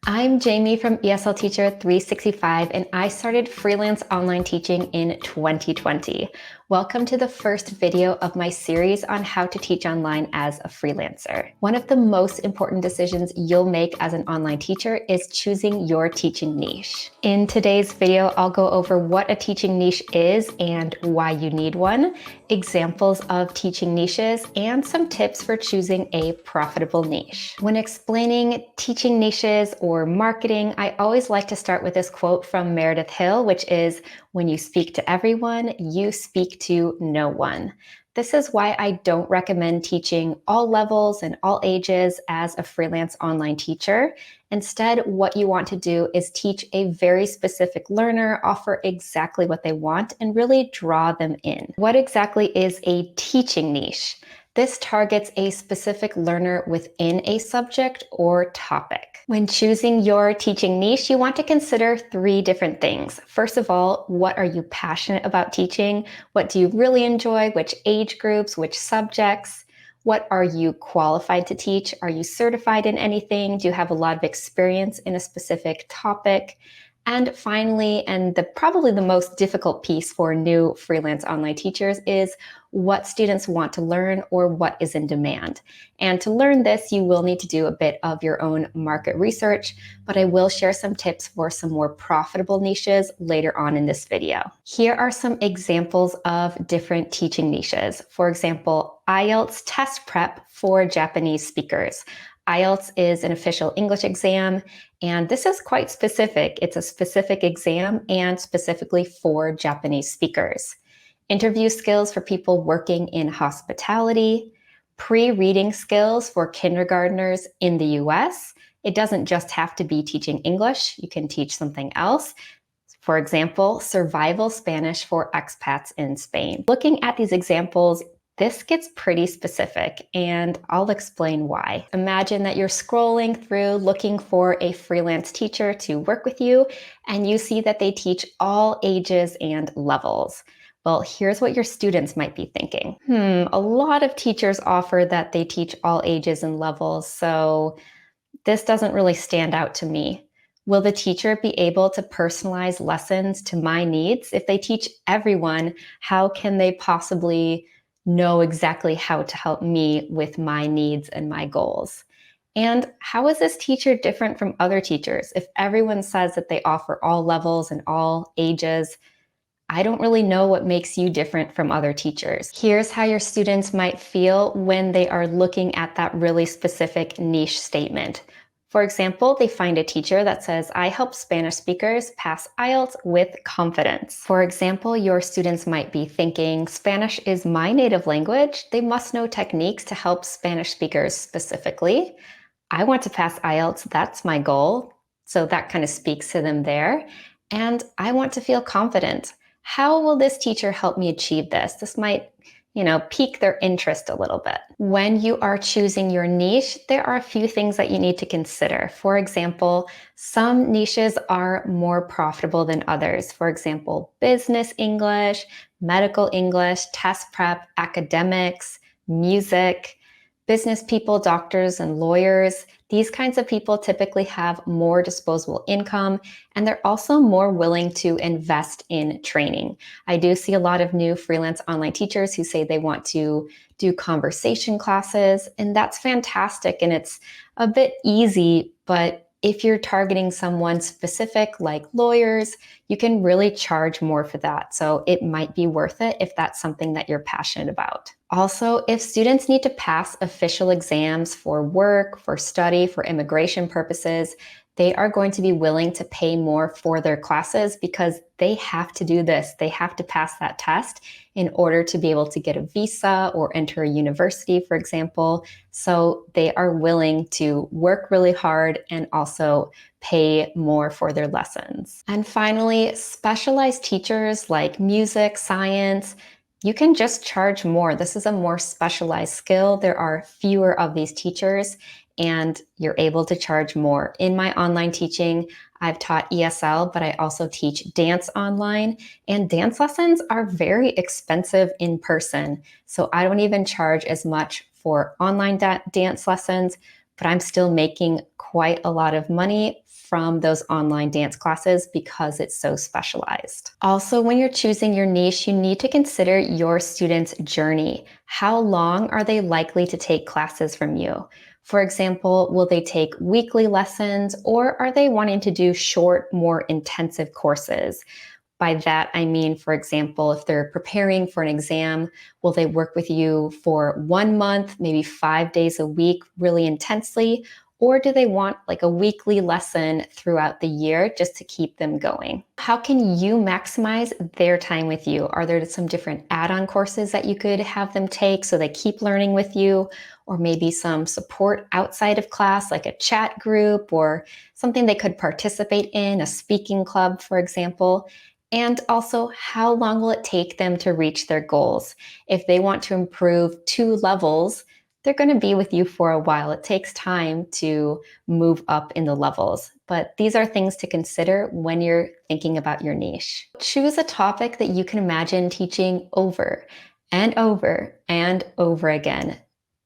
I'm Jamie from ESL Teacher 365, and I started freelance online teaching in 2020. Welcome to the first video of my series on how to teach online as a freelancer. One of the most important decisions you'll make as an online teacher is choosing your teaching niche. In today's video, I'll go over what a teaching niche is and why you need one, examples of teaching niches, and some tips for choosing a profitable niche. When explaining teaching niches or marketing, I always like to start with this quote from Meredith Hill, which is, "When you speak to everyone, you speak to no one." This is why I don't recommend teaching all levels and all ages as a freelance online teacher. Instead, what you want to do is teach a very specific learner, offer exactly what they want, and really draw them in. What exactly is a teaching niche? This targets a specific learner within a subject or topic. When choosing your teaching niche, you want to consider three different things. First of all, what are you passionate about teaching? What do you really enjoy? Which age groups? Which subjects? What are you qualified to teach? Are you certified in anything? Do you have a lot of experience in a specific topic? And finally, and probably the most difficult piece for new freelance online teachers is what students want to learn or what is in demand. And to learn this, you will need to do a bit of your own market research, but I will share some tips for some more profitable niches later on in this video. Here are some examples of different teaching niches. For example, IELTS test prep for Japanese speakers. IELTS is an official English exam, and this is quite specific. It's a specific exam and specifically for Japanese speakers. Interview skills for people working in hospitality, pre-reading skills for kindergartners in the US. It doesn't just have to be teaching English, you can teach something else. For example, survival Spanish for expats in Spain. Looking at these examples, this gets pretty specific, and I'll explain why. Imagine that you're scrolling through looking for a freelance teacher to work with you, and you see that they teach all ages and levels. Well, here's what your students might be thinking. A lot of teachers offer that they teach all ages and levels, so this doesn't really stand out to me. Will the teacher be able to personalize lessons to my needs? If they teach everyone, how can they possibly know exactly how to help me with my needs and my goals? And how is this teacher different from other teachers? If everyone says that they offer all levels and all ages, I don't really know what makes you different from other teachers. Here's how your students might feel when they are looking at that really specific niche statement. For example, they find a teacher that says, "I help Spanish speakers pass IELTS with confidence." For example, your students might be thinking, "Spanish is my native language. They must know techniques to help Spanish speakers specifically. I want to pass IELTS. That's my goal." So that kind of speaks to them there. And I want to feel confident. How will this teacher help me achieve this? This might, pique their interest a little bit. When you are choosing your niche, there are a few things that you need to consider. For example, some niches are more profitable than others. For example, business English, medical English, test prep, academics, music. Business people, doctors, and lawyers, these kinds of people typically have more disposable income, and they're also more willing to invest in training. I do see a lot of new freelance online teachers who say they want to do conversation classes, and that's fantastic, and it's a bit easy, but if you're targeting someone specific like lawyers, you can really charge more for that. So it might be worth it if that's something that you're passionate about. Also, if students need to pass official exams for work, for study, for immigration purposes, they are going to be willing to pay more for their classes because they have to do this. They have to pass that test in order to be able to get a visa or enter a university, for example. So they are willing to work really hard and also pay more for their lessons. And finally, specialized teachers like music, science, you can just charge more. This is a more specialized skill. There are fewer of these teachers, and you're able to charge more. In my online teaching, I've taught ESL, but I also teach dance online, and dance lessons are very expensive in person. So I don't even charge as much for online dance lessons, but I'm still making quite a lot of money from those online dance classes because it's so specialized. Also, when you're choosing your niche, you need to consider your student's journey. How long are they likely to take classes from you? For example, will they take weekly lessons, or are they wanting to do short, more intensive courses? By that, I mean, for example, if they're preparing for an exam, will they work with you for 1 month, maybe 5 days a week, really intensely? Or do they want like a weekly lesson throughout the year just to keep them going? How can you maximize their time with you? Are there some different add-on courses that you could have them take so they keep learning with you? Or maybe some support outside of class, like a chat group or something they could participate in, a speaking club, for example? And also, how long will it take them to reach their goals? If they want to improve 2 levels, they're going to be with you for a while. It takes time to move up in the levels, but these are things to consider when you're thinking about your niche. Choose a topic that you can imagine teaching over and over and over again.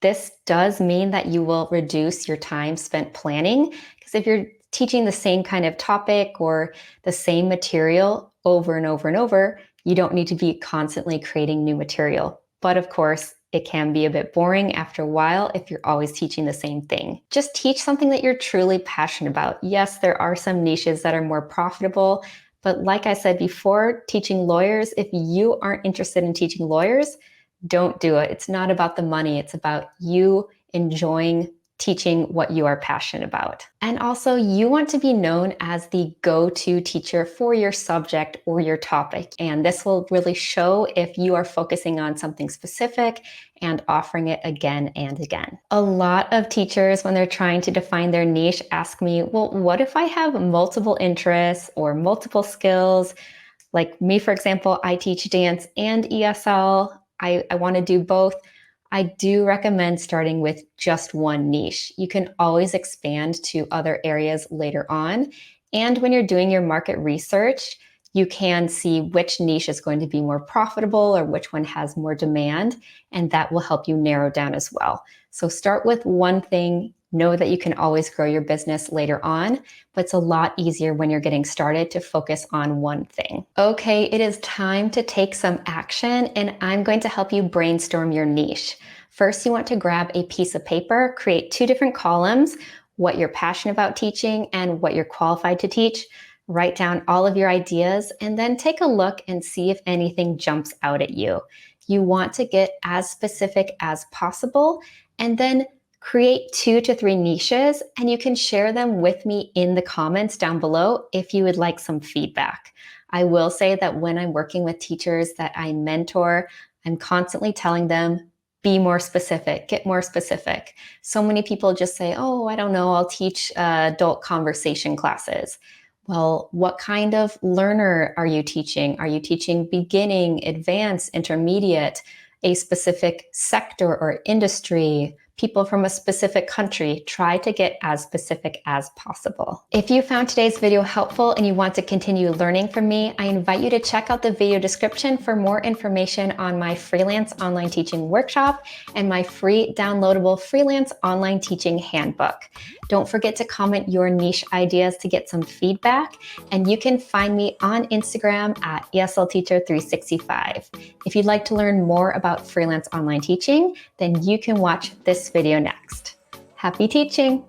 This does mean that you will reduce your time spent planning, because if you're teaching the same kind of topic or the same material over and over and over, you don't need to be constantly creating new material. But of course, it can be a bit boring after a while if you're always teaching the same thing. Just teach something that you're truly passionate about. Yes, there are some niches that are more profitable, but like I said before, teaching lawyers, if you aren't interested in teaching lawyers, don't do it. It's not about the money. It's about you enjoying teaching what you are passionate about. And also, you want to be known as the go-to teacher for your subject or your topic. And this will really show if you are focusing on something specific and offering it again and again. A lot of teachers, when they're trying to define their niche, ask me, well, what if I have multiple interests or multiple skills? Like me, for example, I teach dance and ESL. I want to do both. I do recommend starting with just one niche. You can always expand to other areas later on. And when you're doing your market research, you can see which niche is going to be more profitable or which one has more demand, and that will help you narrow down as well. So start with one thing. Know that you can always grow your business later on, but it's a lot easier when you're getting started to focus on one thing. Okay, it is time to take some action, and I'm going to help you brainstorm your niche. First, you want to grab a piece of paper, create 2 different columns, what you're passionate about teaching and what you're qualified to teach. Write down all of your ideas and then take a look and see if anything jumps out at you. You want to get as specific as possible, and then create 2 to 3 niches, and you can share them with me in the comments down below if you would like some feedback. I will say that when I'm working with teachers that I mentor, I'm constantly telling them, be more specific, get more specific. So many people just say, oh, I don't know, I'll teach adult conversation classes. Well, what kind of learner are you teaching? Are you teaching beginning, advanced, intermediate, a specific sector or industry, people from a specific country? Try to get as specific as possible. If you found today's video helpful and you want to continue learning from me, I invite you to check out the video description for more information on my freelance online teaching workshop and my free downloadable freelance online teaching handbook. Don't forget to comment your niche ideas to get some feedback, and you can find me on Instagram at ESLTeacher365. If you'd like to learn more about freelance online teaching, then you can watch this video next. Happy teaching!